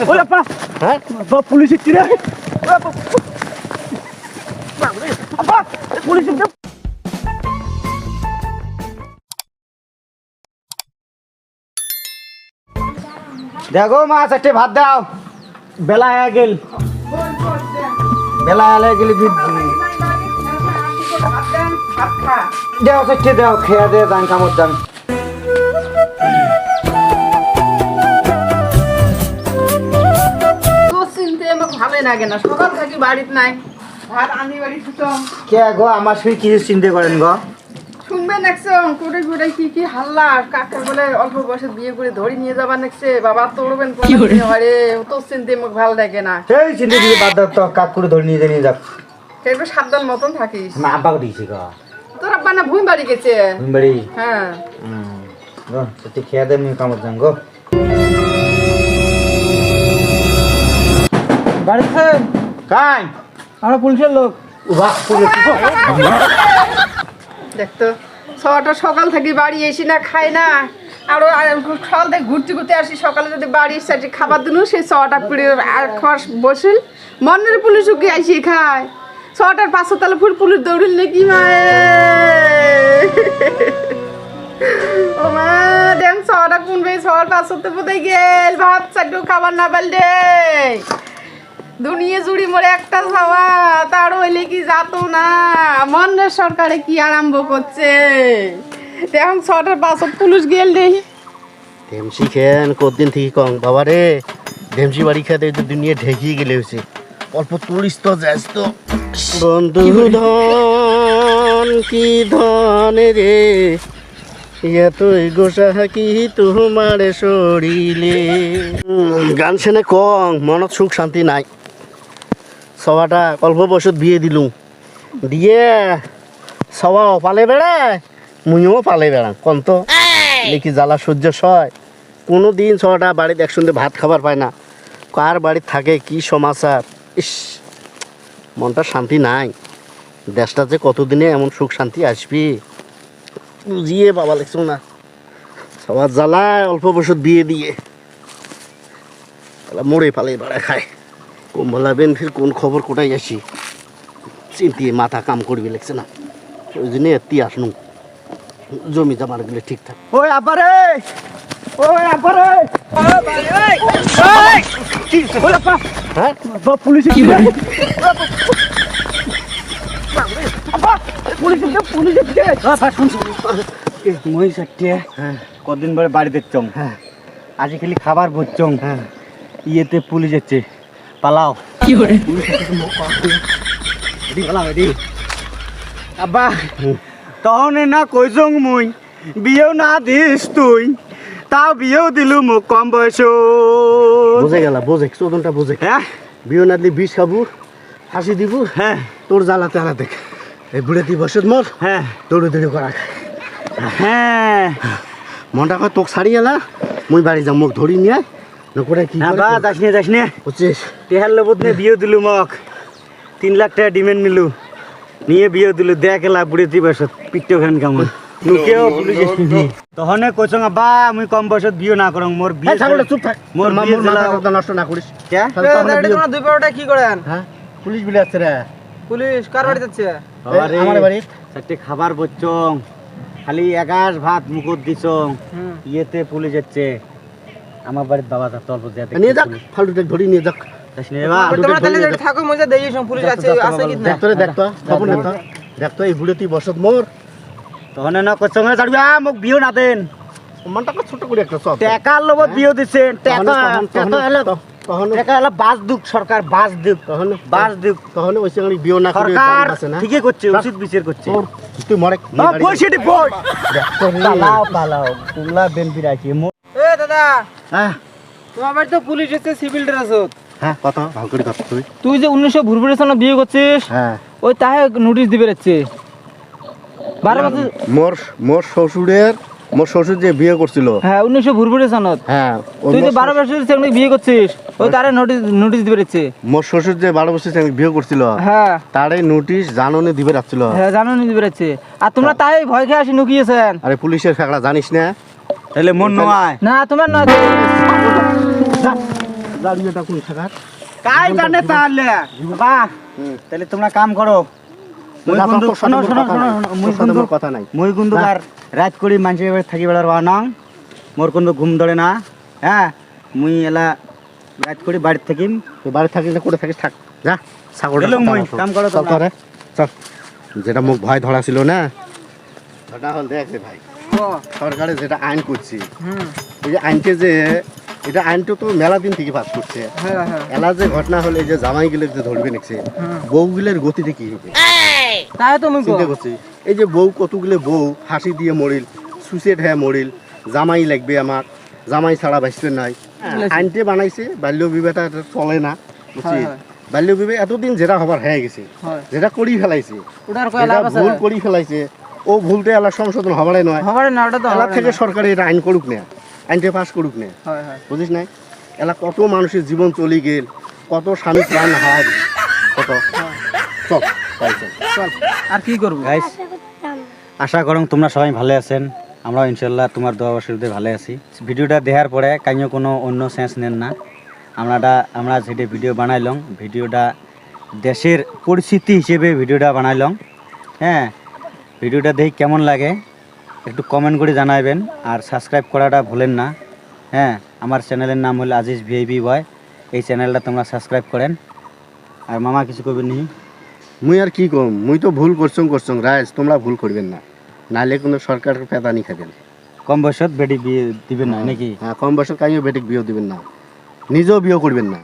ওরে আপা হ্যাঁ পুলিশ কি রে আপা পুলিশ দেখো মা চারটে ভাত দাও বেলা আয়া গেল বেলা আয়া গেল দেও চারটে দেও খেয়া দে যান কামত যান ভালোই লাগে না সকাল থাকি বাড়িতে নাই ভাত আনি বাড়ি শুতম কে গো আমার শুই কি চিন্তা করেন গো শুনবে নাকছম কোটে কোটে কি হাল্লা কাকা বলে অল্প বয়সে বিয়ে করে ধরে নিয়ে যাবা নাকছে বাবা তোড়বেন কোন আরে তো চিন্তা মোক ভালো লাগে না সেই চিন্তা দিয়ে বাদ দাও তো কাক করে ধরে নিয়ে যাক একটু সাবধান মতন থাকিস না আব্বা দিয়েছি গো তোর আব্বা না ভূমি বাড়ি গেছে ভূমি বাড়ি হ্যাঁ গো তুই খেয়ে দে আমি কামত যান গো বাড়িতে কাই আমরা পুলিশের লোক বাহ পুলিশ দেখতো ছটা সকাল থেকে বাড়ি এসি না খাই না আরো সকাল থেকে ঘুরতে ঘুরতে আসি সকালে যদি বাড়ি সাইডে খাবার দিন সেই ছটা পিড়ে আর খাওয়ার বসিল মনের পুলিশ কি আসি খায় ছটার 500 তলা ফুল পুলিশ দৌড়িল নাকি মায়ে ও মা দেন ছটা কোনবে ছটা 500 তে কোথায় গেল ভাত চাটু খাবার না পারলে দুনিয়া জুড়ি মরে একটা ছাওয়া তার হইলে কি যাতো না মনের সরকারে কি আরম্ভ করছে এখন 6টার 500 পুলিশ গেল দেখি ঢেমসি খেন কতদিন থেকে কং বাবা রে ঢেমসি বাড়ি খেতে তো দুনিয়া ঢেকিয়ে গেলে হয়েছে অল্প তুলিস তো যাস তো বন্ধু ধন কি ধন রে এতই গোসা কি তোমার শরীরে গান শুনে কং মনত সুখ শান্তি নাই সবাটা অল্প বয়সত বিয়ে দিলুম দিয়ে সবাও পালে বেড়ায় মুইও পালে বেড়াম কন তো দেখি জ্বালা সহ্য সয় কোনো দিন ছটা বাড়িতে একসঙ্গে ভাত খাবার পায় না কার বাড়িতে থাকে কি সমাচার ইস মনটা শান্তি নাই দেশটা যে কতদিনে এমন সুখ শান্তি আসবি বুঝিয়ে বাবা লাগছো না সবার জ্বালায় অল্প বছর বিয়ে দিয়ে মরে পালে বেড়া খায় কমলা বেন ফির কোন খবর কোটাই আসি চিন্তিয়ে মাথা কাম করবি লাগছে না ওই জন্য এত্তি আসনু জমি জমার গুলো ঠিকঠাক ওই আব্বারে ওই আব্বারে কি ওই আপা হ্যাঁ পুলিশ কি রে আপা পুলিশ পুলিশ কি আপা শুন মই সত্যি কদিন পরে বাড়ি দেখছম হ্যাঁ আজি খালি খাবার বুঝছম হ্যাঁ ইয়েতে পুলিশ যাচ্ছে পালাও কি করে আব্বা তহনে না কইছং মুই বিয়েও না দিস তুই তাও বিয়েও দিলু মোক কম বয়স বুঝে গেলা বোঝে চোদনটা বুঝে হ্যাঁ বিয়ে না দিলে বিষ খাবো হাসি দিব হ্যাঁ তোর জ্বালাতে আলা দেখ এই বুড়ে তুই বসত মর হ্যাঁ দৌড়ে দৌড়ে করা হ্যাঁ মনটা কয় তোকে ছাড়ি এলা মুই বাড়ি যাম মোক ধরি নিয়ে নকরে কি আব্বা যাস নে বুঝছিস তেহার লবত নে বিয়ে দিলু মোক 3 লাখ টাকা ডিমান্ড নিলু নিয়ে বিয়ে দিলু দেখ এলা বুড়ে তুই বসত পিট্টো খান কামন নুকেও পুলিশ তহনে কইছং আব্বা মুই কম বয়সত বিয়ে না করং মোর বিয়ে ছাগলে চুপ থাক মোর মোর বিয়ে মাথা জ্বালা- কথা নষ্ট না করিস কে দুই পাউটা কি করেন হ্যাঁ পুলিশ বিলে আছে রে পুলিশ কার বাড়ি যাচ্ছে আরে আমার বাড়ি চারটে খাবার বচ্চং খালি একাশ ভাত মুখত দিছং ইয়েতে পুলিশ যাচ্ছে আমার বাড়ির বাবা তা তল্প যেতে নিয়ে যাক ফালতু ধরি নিয়ে যাক তোমরা তাহলে থাকো মজা দেই পুলিশ আছে আছে কি না দেখতো রে দেখতো খবর দেখতো দেখতো এই বুড়ে তুই বসত মোর তহনে না কইছং যাড়বি মোক বিয়ে না দেন মনটা ছোট করে একটা সব টাকার লগত বিয়ে দিছেন টাকা হলো তখন টাকা হলো বাস দুক সরকার বাস দুক তখন বাস দুক তখন ওই সঙ্গে বিয়ে না করে সরকার আছে না ঠিকই করছে উচিত বিচার করছে তোর তুই মরে পয়সাটি বল পালাও তোমরা বেন বিরাইছি এ দাদা হ্যাঁ তোমার বাড়ি তো পুলিশ আছে সিভিল ড্রেসত হ্যাঁ কথা ভালো করে কথা তুই তুই যে 1900 ভুরভুরের সঙ্গে বিয়ে করছিস হ্যাঁ ওই তাহে নোটিশ দিবে যাচ্ছে 12 বছর মোর মোর শ্বশুর যে বিয়ে করছিল হ্যাঁ 1900 ভুরভুরের সনদ হ্যাঁ তুই যে 12 বছরের সঙ্গে বিয়ে করছিস ওই তারে নোটিশ দিবে যাচ্ছে মোর শ্বশুর যে 12 বছর সঙ্গে বিয়ে করছিল হ্যাঁ তারে নোটিশ জাননে দিবে রাখছিল হ্যাঁ জানো দিবে যাচ্ছে আর তোমরা তাই ভয় খেয়ে আসি নুকিয়েছেন আরে পুলিশের ফেকড়া জানিস না তাহলে মন নয় না তোমার না দাঁড়িয়েটা কোন থাকার কাই জানে তাহলে বাহ তাহলে তোমরা কাম করো মুই কিন্তু শোনো শোনো শোনো মুই কিন্তু কথা নাই মুই কিন্তু আর রাত করি মানুষের বাড়ি থাকি বেড়ার বানাং মোর কিন্তু ঘুম ধরে না হ্যাঁ মুই এলা রাত করি বাড়ি থাকিম তুই বাড়ি থাকিস না করে থাকিস থাক যা ছাগল গেলুম মুই কাম করো চল তোমরা। তোরে চল যেটা মুখ ভয় ধরা ছিল না ওটা হল দেখ রে ভাই সরকারে যেটা আইন করছে এই যে আইনকে যে এটা আইনটা তো মেলা দিন থেকে পাস করছে এলা যে ঘটনা হলে যে জামাই গিলে যে ধরবে নিচ্ছে বউ গিলের গতিতে কি হবে তাই তো মুই চিন্তা করছি এই যে বউ কতগুলো বউ হাসি দিয়ে মরিল সুইসাইড হয়ে মরিল জামাই লাগবে আমার জামাই ছাড়া বাঁচতে নাই আইনতে বানাইছে বাল্য বিবাহটা এটা চলে না বুঝছি বাল্য বিবাহ এতদিন যেটা হবার হয়ে গেছে যেটা করি ফেলাইছে ওটার কয় যেটা লাভ আছে ভুল করি ফেলাইছে ও ভুলতে এলা সংশোধন হবারে নয় হবারে না ওটা তো এলা হবারে থেকে না। সরকার এটা আইন করুক না আইনটা পাস করুক না হয় হয় বুঝিস নাই এলা কত মানুষের জীবন চলে গেল কত স্বামী প্রাণ হার কত চল তাই চল চল আর কি করব গাইস আশা করুন তোমরা সবাই ভালো আছেন আমরাও ইনশাল্লাহ তোমার দোয়া আশীর্বাদে ভালো আছি ভিডিওটা দেখার পরে কাইও কোনো অন্য সেন্স নেন না আমরা যেটা ভিডিও বানাইলাম ভিডিওটা দেশের পরিস্থিতি হিসেবে ভিডিওটা বানাইলাম হ্যাঁ ভিডিওটা দেখি কেমন লাগে একটু কমেন্ট করে জানাবেন আর সাবস্ক্রাইব করাটা ভুলেন না হ্যাঁ আমার চ্যানেলের নাম হলো আজিজ ভিআইপি বয় এই চ্যানেলটা তোমরা সাবস্ক্রাইব করেন আর মামা কিছু করবেন নি মুই আর কি কম মুই তো ভুল করছং রাইজ তোমরা ভুল করবেন না নাহলে কোনো সরকার পেদানি খাবেন কম বয়সত বেটি বিয়ে দিবেন না নাকি হ্যাঁ কম বয়সের কাইও বেটিক বিয়ে দিবেন না নিজেও বিয়ে করবেন না